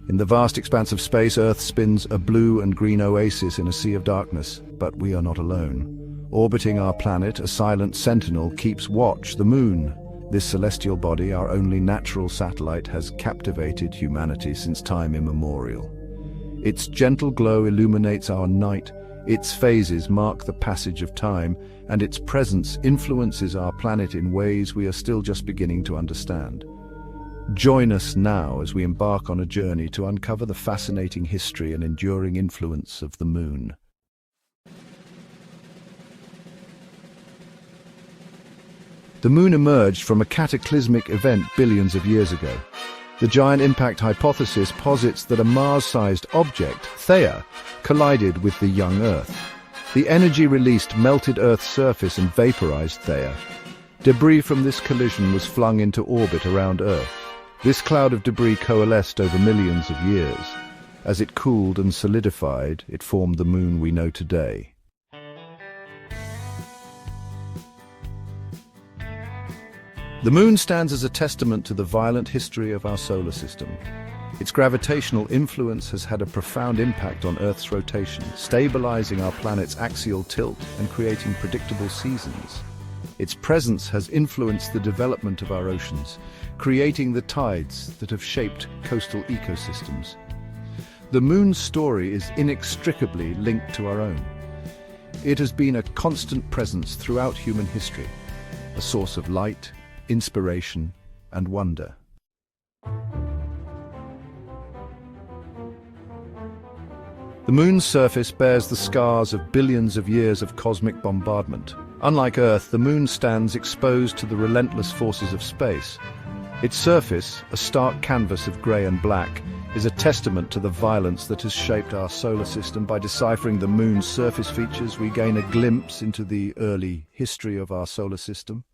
In the vast expanse of space, Earth spins a blue and green oasis in a sea of darkness, but we are not alone. Orbiting our planet, a silent sentinel keeps watch, the Moon. This celestial body, our only natural satellite, has captivated humanity since time immemorial. Its gentle glow illuminates our night, its phases mark the passage of time, and its presence influences our planet in ways we are still just beginning to understand. Join us now as we embark on a journey to uncover the fascinating history and enduring influence of the Moon. The Moon emerged from a cataclysmic event billions of years ago. The giant impact hypothesis posits that a Mars-sized object, Theia, collided with the young Earth. The energy released melted Earth's surface and vaporized Theia. Debris from this collision was flung into orbit around Earth. This cloud of debris coalesced over millions of years. As it cooled and solidified, it formed the Moon we know today. The Moon stands as a testament to the violent history of our solar system. Its gravitational influence has had a profound impact on Earth's rotation, stabilizing our planet's axial tilt and creating predictable seasons. Its presence has influenced the development of our oceans, creating the tides that have shaped coastal ecosystems. The Moon's story is inextricably linked to our own. It has been a constant presence throughout human history, a source of light, inspiration, and wonder. The Moon's surface bears the scars of billions of years of cosmic bombardment. Unlike Earth, the Moon stands exposed to the relentless forces of space. Its surface, a stark canvas of grey and black, is a testament to the violence that has shaped our solar system. By deciphering the Moon's surface features, we gain a glimpse into the early history of our solar system.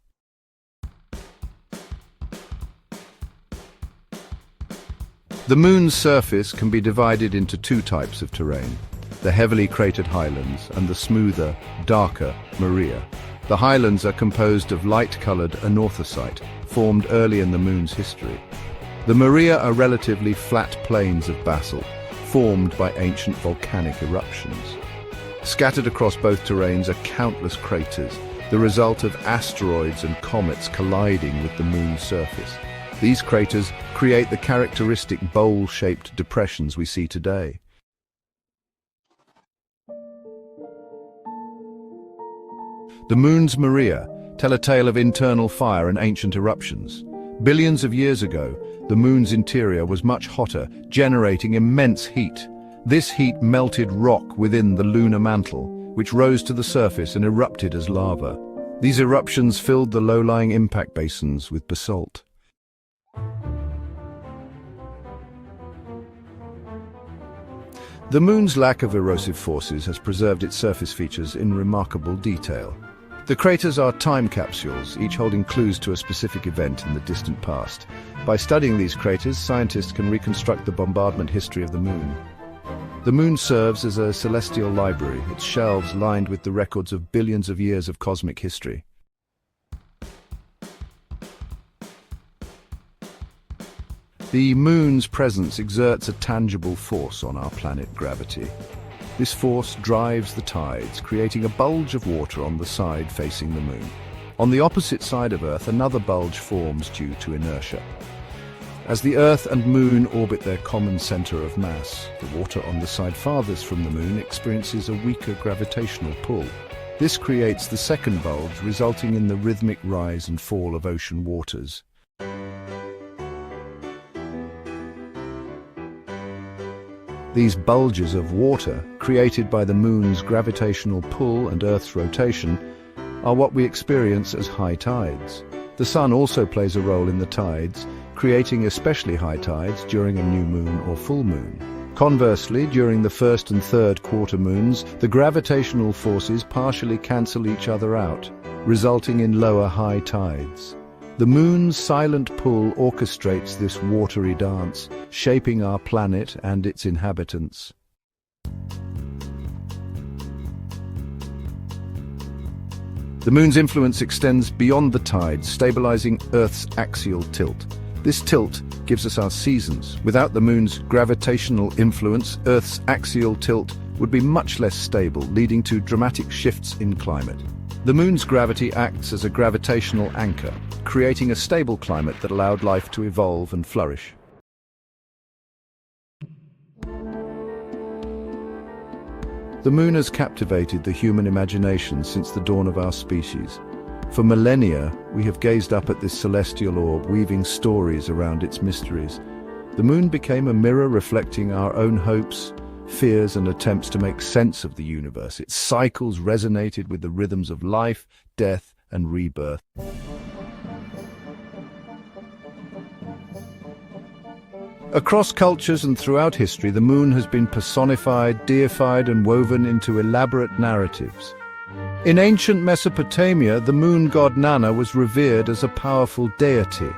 The Moon's surface can be divided into two types of terrain: the heavily cratered highlands and the smoother, darker Maria. The highlands are composed of light-colored anorthosite, formed early in the Moon's history. The Maria are relatively flat plains of basalt, formed by ancient volcanic eruptions. Scattered across both terrains are countless craters, the result of asteroids and comets colliding with the Moon's surface. These craters create the characteristic bowl-shaped depressions we see today. The Moon's Maria tell a tale of internal fire and ancient eruptions. Billions of years ago, the Moon's interior was much hotter, generating immense heat. This heat melted rock within the lunar mantle, which rose to the surface and erupted as lava. These eruptions filled the low-lying impact basins with basalt. The Moon's lack of erosive forces has preserved its surface features in remarkable detail. The craters are time capsules, each holding clues to a specific event in the distant past. By studying these craters, scientists can reconstruct the bombardment history of the Moon. The Moon serves as a celestial library, its shelves lined with the records of billions of years of cosmic history. The Moon's presence exerts a tangible force on our planet gravity. This force drives the tides, creating a bulge of water on the side facing the Moon. On the opposite side of Earth, another bulge forms due to inertia. As the Earth and Moon orbit their common center of mass, the water on the side farthest from the Moon experiences a weaker gravitational pull. This creates the second bulge, resulting in the rhythmic rise and fall of ocean waters. These bulges of water, created by the Moon's gravitational pull and Earth's rotation, are what we experience as high tides. The Sun also plays a role in the tides, creating especially high tides during a new moon or full moon. Conversely, during the first and third quarter moons, the gravitational forces partially cancel each other out, resulting in lower high tides. The Moon's silent pull orchestrates this watery dance, shaping our planet and its inhabitants. The Moon's influence extends beyond the tides, stabilizing Earth's axial tilt. This tilt gives us our seasons. Without the moon's gravitational influence, Earth's axial tilt would be much less stable, leading to dramatic shifts in climate. The moon's gravity acts as a gravitational anchor, creating a stable climate that allowed life to evolve and flourish. The moon has captivated the human imagination since the dawn of our species. For millennia, we have gazed up at this celestial orb, weaving stories around its mysteries. The moon became a mirror reflecting our own hopes, fears, and attempts to make sense of the universe. Its cycles resonated with the rhythms of life, death, and rebirth. Across cultures and throughout history, the moon has been personified, deified, and woven into elaborate narratives. In ancient Mesopotamia, the moon god Nana was revered as a powerful deity.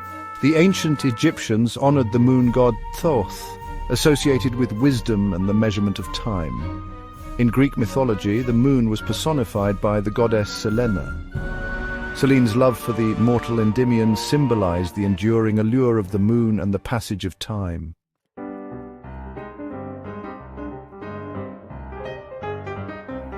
The ancient Egyptians honored the moon god Thoth, associated with wisdom and the measurement of time. In Greek mythology, the moon was personified by the goddess Selene. Selene's love for the mortal Endymion symbolized the enduring allure of the moon and the passage of time.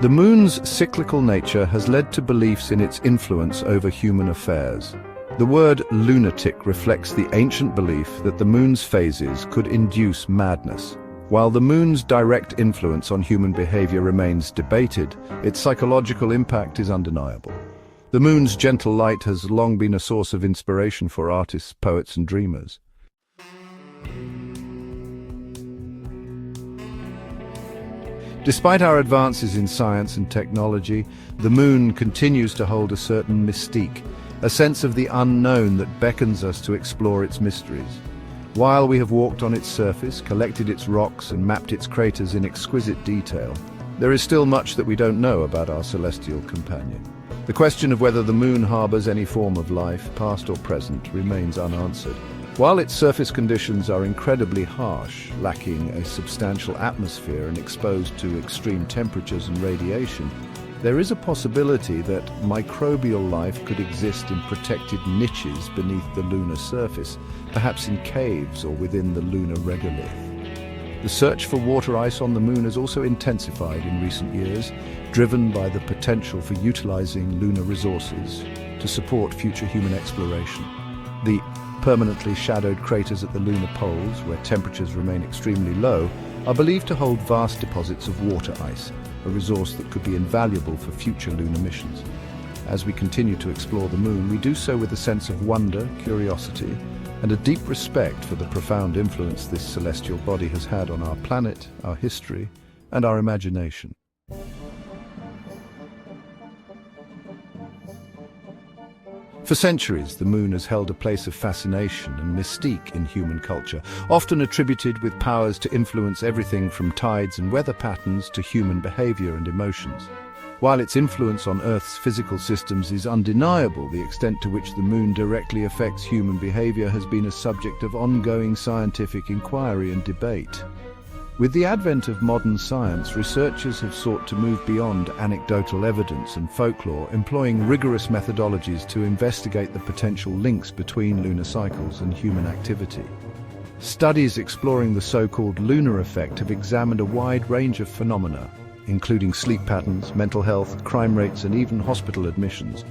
The moon's cyclical nature has led to beliefs in its influence over human affairs. The word lunatic reflects the ancient belief that the moon's phases could induce madness. While the moon's direct influence on human behavior remains debated, its psychological impact is undeniable. The moon's gentle light has long been a source of inspiration for artists, poets, and dreamers. Despite our advances in science and technology, the moon continues to hold a certain mystique, a sense of the unknown that beckons us to explore its mysteries. While we have walked on its surface, collected its rocks, and mapped its craters in exquisite detail, there is still much that we don't know about our celestial companion. The question of whether the moon harbors any form of life, past or present, remains unanswered. While its surface conditions are incredibly harsh, lacking a substantial atmosphere and exposed to extreme temperatures and radiation, there is a possibility that microbial life could exist in protected niches beneath the lunar surface, perhaps in caves or within the lunar regolith. The search for water ice on the moon has also intensified in recent years, driven by the potential for utilizing lunar resources to support future human exploration. The permanently shadowed craters at the lunar poles, where temperatures remain extremely low, are believed to hold vast deposits of water ice, a resource that could be invaluable for future lunar missions. As we continue to explore the moon, we do so with a sense of wonder, curiosity, and a deep respect for the profound influence this celestial body has had on our planet, our history, and our imagination. For centuries, the moon has held a place of fascination and mystique in human culture, often attributed with powers to influence everything from tides and weather patterns to human behavior and emotions. While its influence on Earth's physical systems is undeniable, the extent to which the moon directly affects human behavior has been a subject of ongoing scientific inquiry and debate. With the advent of modern science, researchers have sought to move beyond anecdotal evidence and folklore, employing rigorous methodologies to investigate the potential links between lunar cycles and human activity. Studies exploring the so-called lunar effect have examined a wide range of phenomena, including sleep patterns, mental health, crime rates, and even hospital admissions.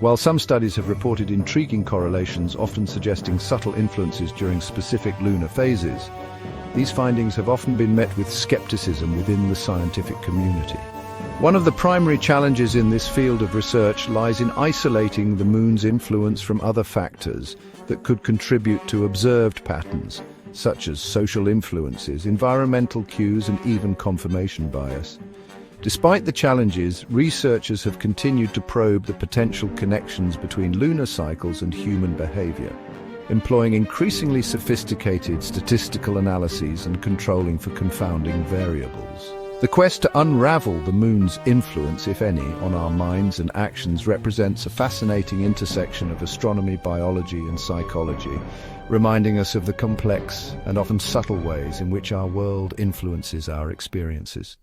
While some studies have reported intriguing correlations, often suggesting subtle influences during specific lunar phases, these findings have often been met with skepticism within the scientific community. One of the primary challenges in this field of research lies in isolating the moon's influence from other factors that could contribute to observed patterns, such as social influences, environmental cues, and even confirmation bias. Despite the challenges, researchers have continued to probe the potential connections between lunar cycles and human behavior, employing increasingly sophisticated statistical analyses and controlling for confounding variables. The quest to unravel the moon's influence, if any, on our minds and actions represents a fascinating intersection of astronomy, biology, and psychology, reminding us of the complex and often subtle ways in which our world influences our experiences.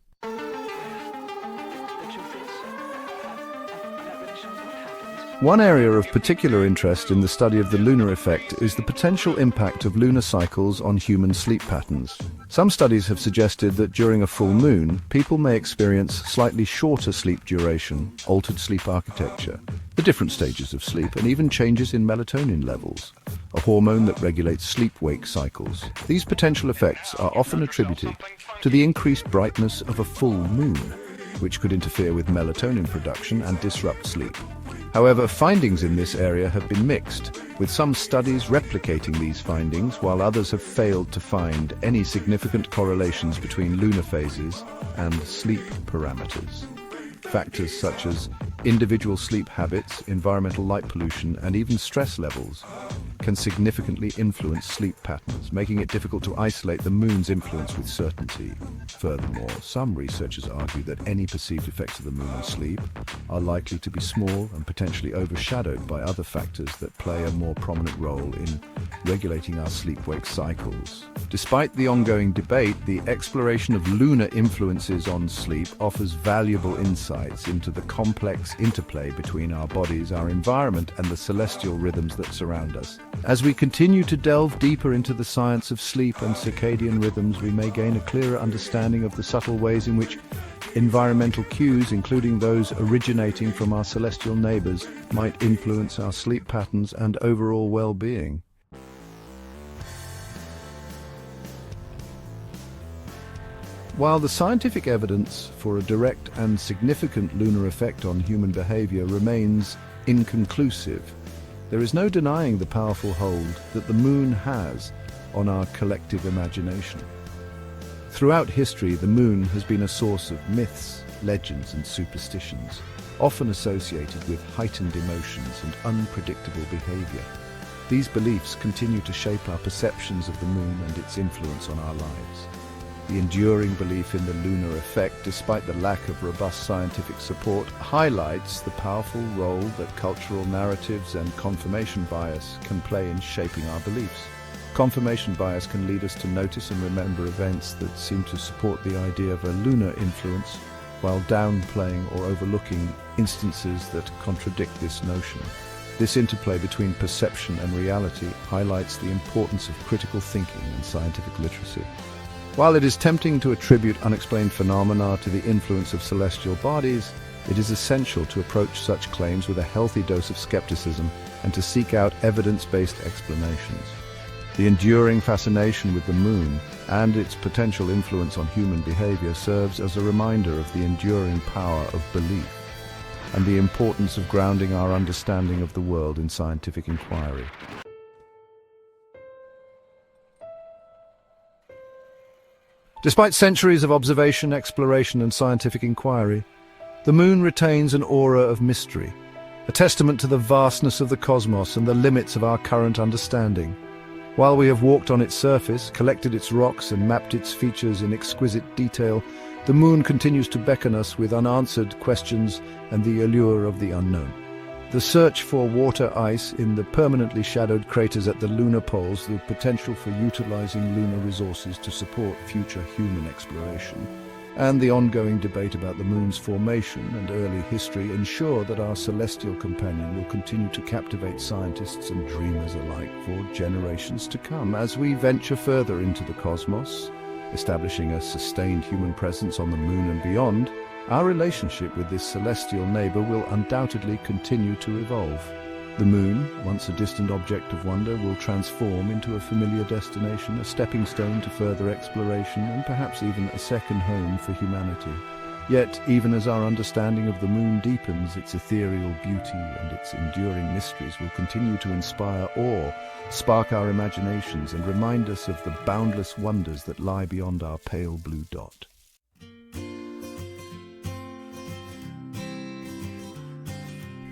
One area of particular interest in the study of the lunar effect is the potential impact of lunar cycles on human sleep patterns. Some studies have suggested that during a full moon, people may experience slightly shorter sleep duration, altered sleep architecture, the different stages of sleep, and even changes in melatonin levels, a hormone that regulates sleep-wake cycles. These potential effects are often attributed to the increased brightness of a full moon, which could interfere with melatonin production and disrupt sleep. However, findings in this area have been mixed, with some studies replicating these findings, while others have failed to find any significant correlations between lunar phases and sleep parameters. Factors such as individual sleep habits, environmental light pollution, and even stress levels can significantly influence sleep patterns, making it difficult to isolate the moon's influence with certainty. Furthermore, some researchers argue that any perceived effects of the moon on sleep are likely to be small and potentially overshadowed by other factors that play a more prominent role in regulating our sleep-wake cycles. Despite the ongoing debate, the exploration of lunar influences on sleep offers valuable insights into the complex interplay between our bodies, our environment, and the celestial rhythms that surround us. As we continue to delve deeper into the science of sleep and circadian rhythms, we may gain a clearer understanding of the subtle ways in which environmental cues, including those originating from our celestial neighbors, might influence our sleep patterns and overall well-being. While the scientific evidence for a direct and significant lunar effect on human behavior remains inconclusive, there is no denying the powerful hold that the moon has on our collective imagination. Throughout history, the moon has been a source of myths, legends, and superstitions, often associated with heightened emotions and unpredictable behavior. These beliefs continue to shape our perceptions of the moon and its influence on our lives. The enduring belief in the lunar effect, despite the lack of robust scientific support, highlights the powerful role that cultural narratives and confirmation bias can play in shaping our beliefs. Confirmation bias can lead us to notice and remember events that seem to support the idea of a lunar influence, while downplaying or overlooking instances that contradict this notion. This interplay between perception and reality highlights the importance of critical thinking and scientific literacy. While it is tempting to attribute unexplained phenomena to the influence of celestial bodies, it is essential to approach such claims with a healthy dose of skepticism and to seek out evidence-based explanations. The enduring fascination with the moon and its potential influence on human behavior serves as a reminder of the enduring power of belief and the importance of grounding our understanding of the world in scientific inquiry. Despite centuries of observation, exploration, and scientific inquiry, the moon retains an aura of mystery, a testament to the vastness of the cosmos and the limits of our current understanding. While we have walked on its surface, collected its rocks, and mapped its features in exquisite detail, the moon continues to beckon us with unanswered questions and the allure of the unknown. The search for water ice in the permanently shadowed craters at the lunar poles, the potential for utilizing lunar resources to support future human exploration, and the ongoing debate about the moon's formation and early history ensure that our celestial companion will continue to captivate scientists and dreamers alike for generations to come. As we venture further into the cosmos, establishing a sustained human presence on the moon and beyond, our relationship with this celestial neighbor will undoubtedly continue to evolve. The moon, once a distant object of wonder, will transform into a familiar destination, a stepping stone to further exploration, and perhaps even a second home for humanity. Yet, even as our understanding of the moon deepens, its ethereal beauty and its enduring mysteries will continue to inspire awe, spark our imaginations, and remind us of the boundless wonders that lie beyond our pale blue dot.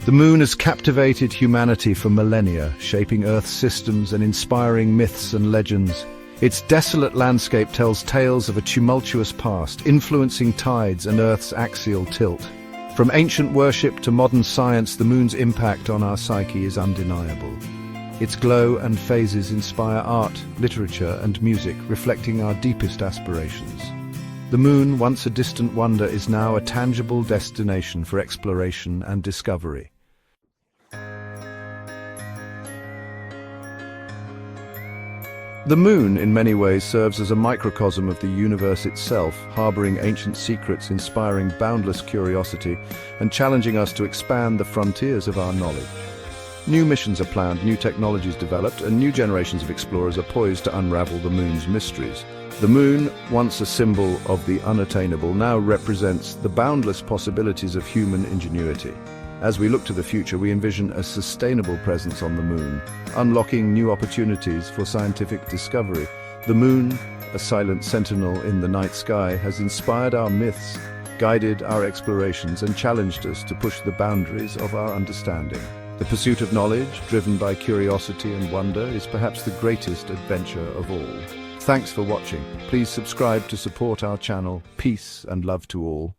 The moon has captivated humanity for millennia, shaping Earth's systems and inspiring myths and legends. Its desolate landscape tells tales of a tumultuous past, influencing tides and Earth's axial tilt. From ancient worship to modern science, the moon's impact on our psyche is undeniable. Its glow and phases inspire art, literature, and music, reflecting our deepest aspirations. The moon, once a distant wonder, is now a tangible destination for exploration and discovery. The moon, in many ways, serves as a microcosm of the universe itself, harboring ancient secrets, inspiring boundless curiosity, and challenging us to expand the frontiers of our knowledge. New missions are planned, new technologies developed, and new generations of explorers are poised to unravel the moon's mysteries. The moon, once a symbol of the unattainable, now represents the boundless possibilities of human ingenuity. As we look to the future, we envision a sustainable presence on the moon, unlocking new opportunities for scientific discovery. The moon, a silent sentinel in the night sky, has inspired our myths, guided our explorations, and challenged us to push the boundaries of our understanding. The pursuit of knowledge, driven by curiosity and wonder, is perhaps the greatest adventure of all. Thanks for watching. Please subscribe to support our channel. Peace and love to all.